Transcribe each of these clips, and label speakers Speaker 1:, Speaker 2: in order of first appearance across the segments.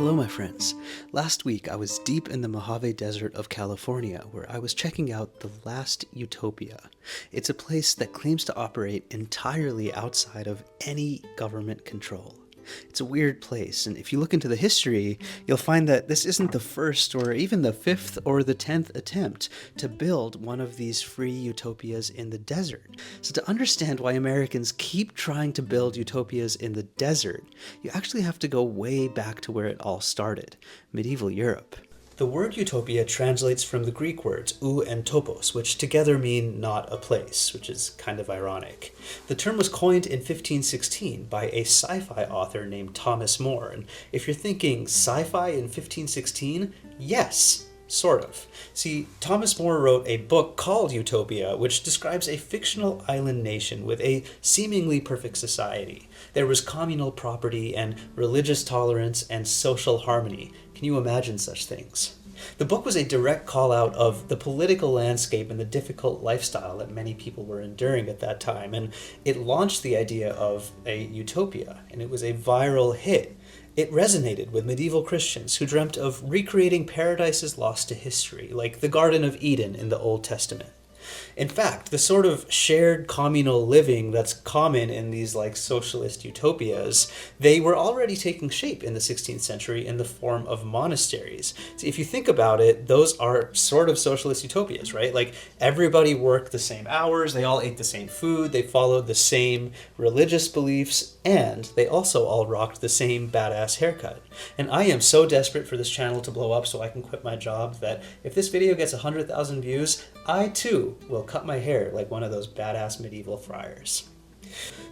Speaker 1: Hello, my friends. Last week, I was deep in the Mojave Desert of California, where I was checking out the last Utopia. It's a place that claims to operate entirely outside of any government control. It's a weird place, and if you look into the history, you'll find that this isn't the first or even the fifth or the 10th attempt to build one of these free utopias in the desert. So to understand why Americans keep trying to build utopias in the desert, you actually have to go way back to where it all started, medieval Europe. The word utopia translates from the Greek words ou and topos, which together mean not a place, which is kind of ironic. The term was coined in 1516 by a sci-fi author named Thomas More, and if you're thinking sci-fi in 1516, yes, sort of. See, Thomas More wrote a book called Utopia, which describes a fictional island nation with a seemingly perfect society. There was communal property and religious tolerance and social harmony. Can you imagine such things? The book was a direct call-out of the political landscape and the difficult lifestyle that many people were enduring at that time, and it launched the idea of a utopia, and it was a viral hit. It resonated with medieval Christians who dreamt of recreating paradises lost to history, like the Garden of Eden in the Old Testament. In fact, the sort of shared communal living that's common in these socialist utopias, they were already taking shape in the 16th century in the form of monasteries. So if you think about it, those are sort of socialist utopias, right? Everybody worked the same hours, they all ate the same food, they followed the same religious beliefs, and they also all rocked the same badass haircut. And I am so desperate for this channel to blow up so I can quit my job that if this video gets 100,000 views, I too will cut my hair like one of those badass medieval friars.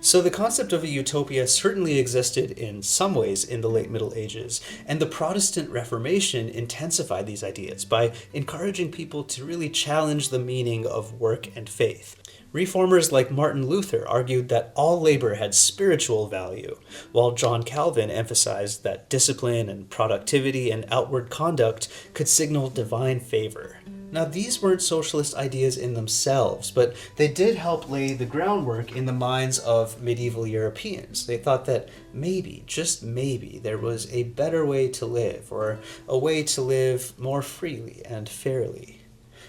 Speaker 1: So the concept of a utopia certainly existed in some ways in the late Middle Ages, and the Protestant Reformation intensified these ideas by encouraging people to really challenge the meaning of work and faith. Reformers like Martin Luther argued that all labor had spiritual value, while John Calvin emphasized that discipline and productivity and outward conduct could signal divine favor. Now, these weren't socialist ideas in themselves, but they did help lay the groundwork in the minds of medieval Europeans. They thought that maybe, just maybe, there was a better way to live, or a way to live more freely and fairly.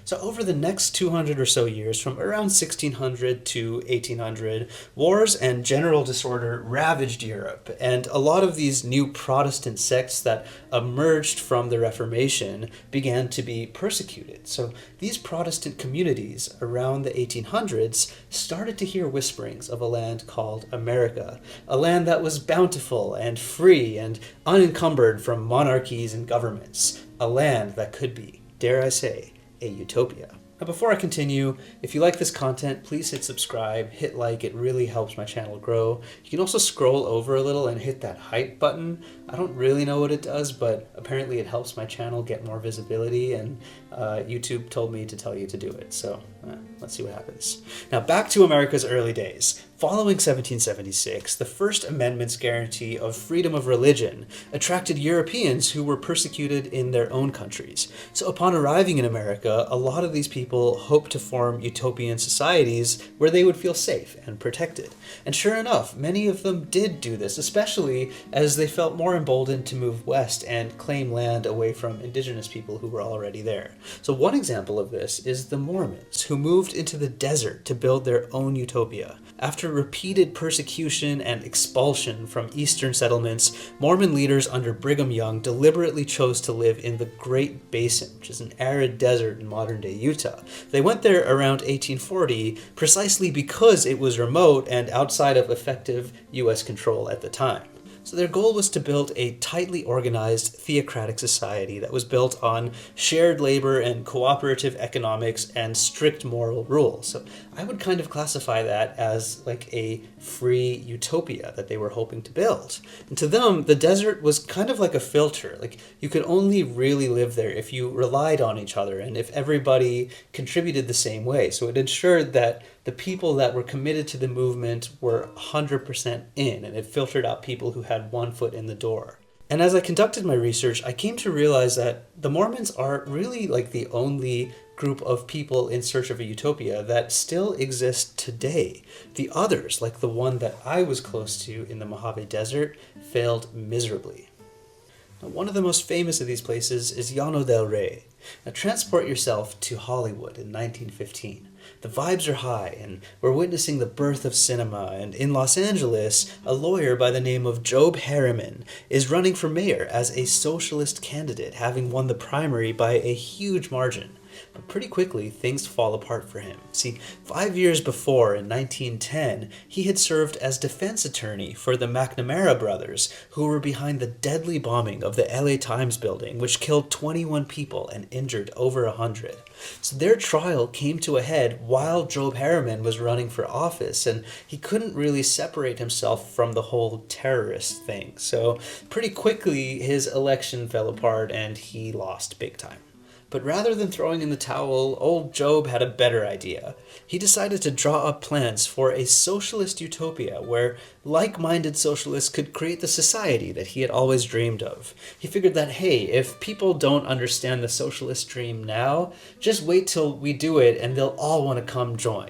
Speaker 1: So over the next 200 or so years, from around 1600 to 1800, wars and general disorder ravaged Europe, and a lot of these new Protestant sects that emerged from the Reformation began to be persecuted. So these Protestant communities around the 1800s started to hear whisperings of a land called America, a land that was bountiful and free and unencumbered from monarchies and governments, a land that could be, dare I say, a utopia. Now, before I continue, if you like this content, please hit subscribe, hit like, it really helps my channel grow. You can also scroll over a little and hit that hype button. I don't really know what it does, but apparently it helps my channel get more visibility, and YouTube told me to tell you to do it, so let's see what happens. Now, back to America's early days. Following 1776, the First Amendment's guarantee of freedom of religion attracted Europeans who were persecuted in their own countries. So upon arriving in America, a lot of these people hoped to form utopian societies where they would feel safe and protected. And sure enough, many of them did do this, especially as they felt more emboldened to move west and claim land away from indigenous people who were already there. So one example of this is the Mormons, who moved into the desert to build their own utopia. After repeated persecution and expulsion from eastern settlements, Mormon leaders under Brigham Young deliberately chose to live in the Great Basin, which is an arid desert in modern-day Utah. They went there around 1840 precisely because it was remote and outside of effective U.S. control at the time. So their goal was to build a tightly organized theocratic society that was built on shared labor and cooperative economics and strict moral rules. So I would kind of classify that as a free utopia that they were hoping to build. And to them, the desert was kind of like a filter. You could only really live there if you relied on each other and if everybody contributed the same way. So it ensured that the people that were committed to the movement were 100% in, and it filtered out people who had one foot in the door. And as I conducted my research, I came to realize that the Mormons are really the only group of people in search of a utopia that still exist today. The others, like the one that I was close to in the Mojave Desert, failed miserably. One of the most famous of these places is Llano Del Rio. Now transport yourself to Hollywood in 1915. The vibes are high, and we're witnessing the birth of cinema, and in Los Angeles, a lawyer by the name of Job Harriman is running for mayor as a socialist candidate, having won the primary by a huge margin. But pretty quickly, things fall apart for him. See, 5 years before, in 1910, he had served as defense attorney for the McNamara brothers, who were behind the deadly bombing of the LA Times building, which killed 21 people and injured over 100. So their trial came to a head while Job Harriman was running for office, and he couldn't really separate himself from the whole terrorist thing. So pretty quickly, his election fell apart and he lost big time. But rather than throwing in the towel, old Job had a better idea. He decided to draw up plans for a socialist utopia where like-minded socialists could create the society that he had always dreamed of. He figured that, hey, if people don't understand the socialist dream now, just wait till we do it and they'll all want to come join.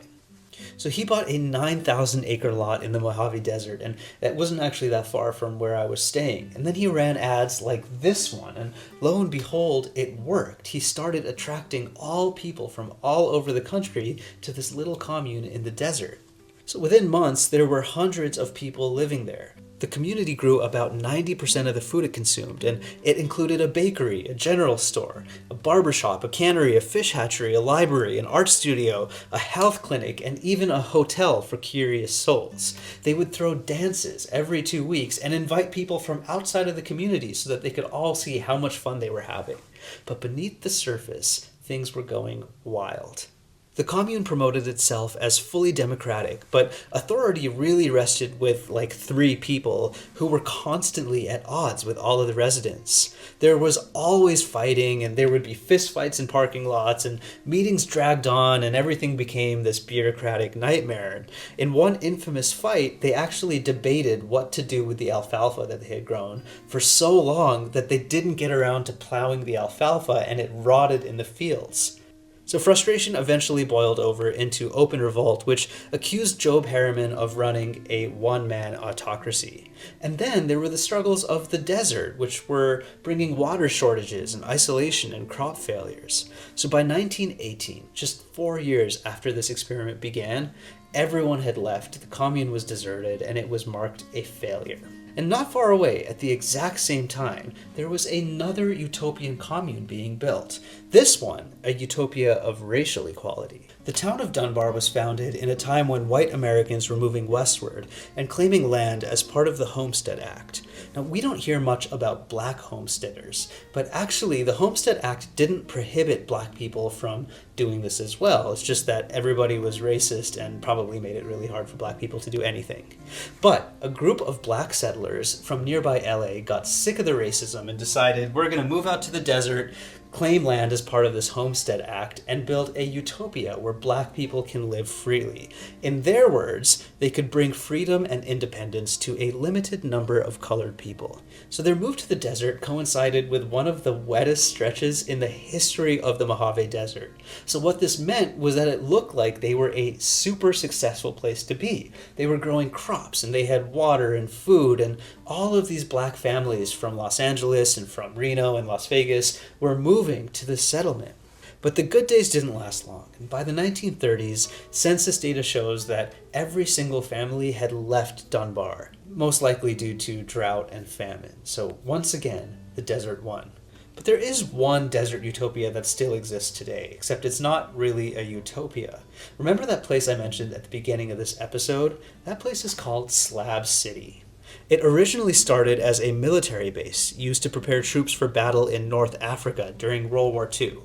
Speaker 1: So he bought a 9,000-acre lot in the Mojave Desert, and it wasn't actually that far from where I was staying. And then he ran ads like this one, and lo and behold, it worked. He started attracting all people from all over the country to this little commune in the desert. So within months, there were hundreds of people living there. The community grew about 90% of the food it consumed, and it included a bakery, a general store, a barbershop, a cannery, a fish hatchery, a library, an art studio, a health clinic, and even a hotel for curious souls. They would throw dances every 2 weeks and invite people from outside of the community so that they could all see how much fun they were having. But beneath the surface, things were going wild. The commune promoted itself as fully democratic, but authority really rested with like 3 people who were constantly at odds with all of the residents. There was always fighting, and there would be fistfights in parking lots, and meetings dragged on, and everything became this bureaucratic nightmare. In one infamous fight, they actually debated what to do with the alfalfa that they had grown for so long that they didn't get around to plowing the alfalfa, and it rotted in the fields. So frustration eventually boiled over into open revolt, which accused Job Harriman of running a one-man autocracy. And then there were the struggles of the desert, which were bringing water shortages and isolation and crop failures. So by 1918, just 4 years after this experiment began, everyone had left, the commune was deserted, and it was marked a failure. And not far away, at the exact same time, there was another utopian commune being built. This one, a utopia of racial equality. The town of Dunbar was founded in a time when white Americans were moving westward and claiming land as part of the Homestead Act. Now, we don't hear much about black homesteaders, but actually the Homestead Act didn't prohibit black people from doing this as well. It's just that everybody was racist and probably made it really hard for black people to do anything. But a group of black settlers from nearby LA got sick of the racism and decided, we're going to move out to the desert, claim land as part of this Homestead Act, and build a utopia where black people can live freely. In their words, they could bring freedom and independence to a limited number of colored people. So their move to the desert coincided with one of the wettest stretches in the history of the Mojave Desert. So what this meant was that it looked like they were a super successful place to be. They were growing crops, and they had water and food, and all of these black families from Los Angeles and from Reno and Las Vegas were moving to the settlement. But the good days didn't last long, and by the 1930s, census data shows that every single family had left Dunbar, most likely due to drought and famine. So once again, the desert won. But there is one desert utopia that still exists today, except it's not really a utopia. Remember that place I mentioned at the beginning of this episode? That place is called Slab City. It originally started as a military base used to prepare troops for battle in North Africa during World War II.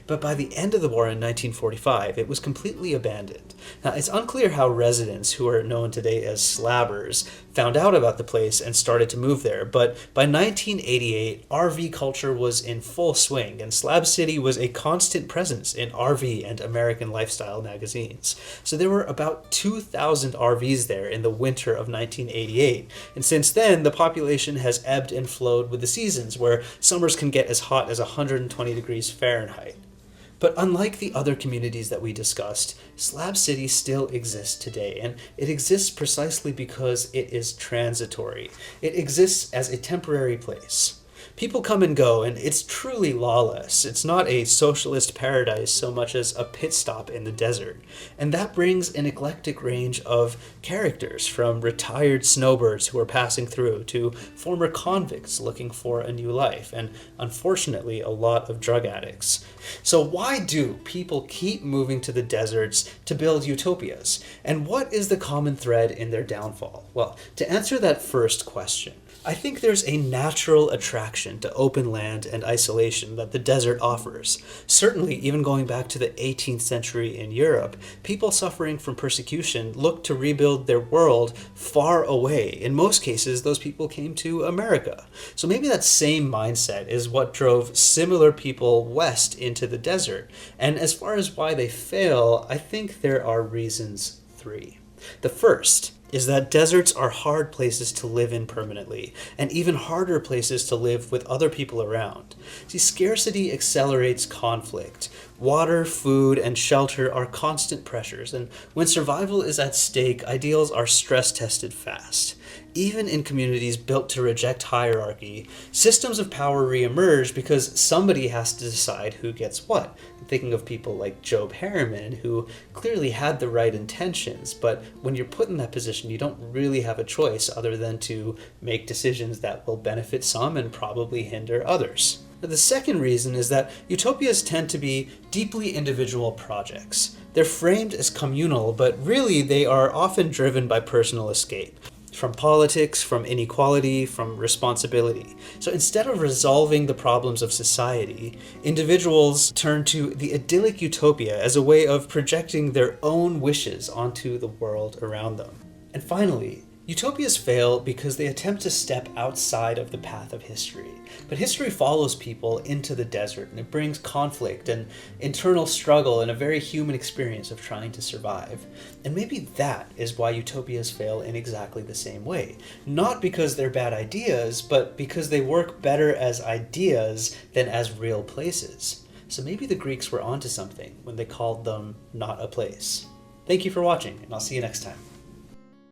Speaker 1: But by the end of the war in 1945, it was completely abandoned. Now, it's unclear how residents, who are known today as slabbers, found out about the place and started to move there, but by 1988, RV culture was in full swing, and Slab City was a constant presence in RV and American lifestyle magazines. So there were about 2,000 RVs there in the winter of 1988, and since then, the population has ebbed and flowed with the seasons, where summers can get as hot as 120 degrees Fahrenheit. But unlike the other communities that we discussed, Slab City still exists today, and it exists precisely because it is transitory. It exists as a temporary place. People come and go, and it's truly lawless. It's not a socialist paradise so much as a pit stop in the desert. And that brings an eclectic range of characters, from retired snowbirds who are passing through to former convicts looking for a new life, and unfortunately, a lot of drug addicts. So why do people keep moving to the deserts to build utopias? And what is the common thread in their downfall? Well, to answer that first question, I think there's a natural attraction to open land and isolation that the desert offers. Certainly, even going back to the 18th century in Europe, people suffering from persecution looked to rebuild their world far away. In most cases, those people came to America. So maybe that same mindset is what drove similar people west into the desert. And as far as why they fail, I think there are reasons three. The first is that deserts are hard places to live in permanently, and even harder places to live with other people around. See, scarcity accelerates conflict. Water, food, and shelter are constant pressures, and when survival is at stake, ideals are stress-tested fast. Even in communities built to reject hierarchy, systems of power reemerge because somebody has to decide who gets what. I'm thinking of people like Job Harriman, who clearly had the right intentions, but when you're put in that position, you don't really have a choice other than to make decisions that will benefit some and probably hinder others. The second reason is that utopias tend to be deeply individual projects. They're framed as communal, but really they are often driven by personal escape. From politics, from inequality, from responsibility. So instead of resolving the problems of society, individuals turn to the idyllic utopia as a way of projecting their own wishes onto the world around them. And finally, utopias fail because they attempt to step outside of the path of history. But history follows people into the desert, and it brings conflict and internal struggle and a very human experience of trying to survive. And maybe that is why utopias fail in exactly the same way. Not because they're bad ideas, but because they work better as ideas than as real places. So maybe the Greeks were onto something when they called them not a place. Thank you for watching, and I'll see you next time.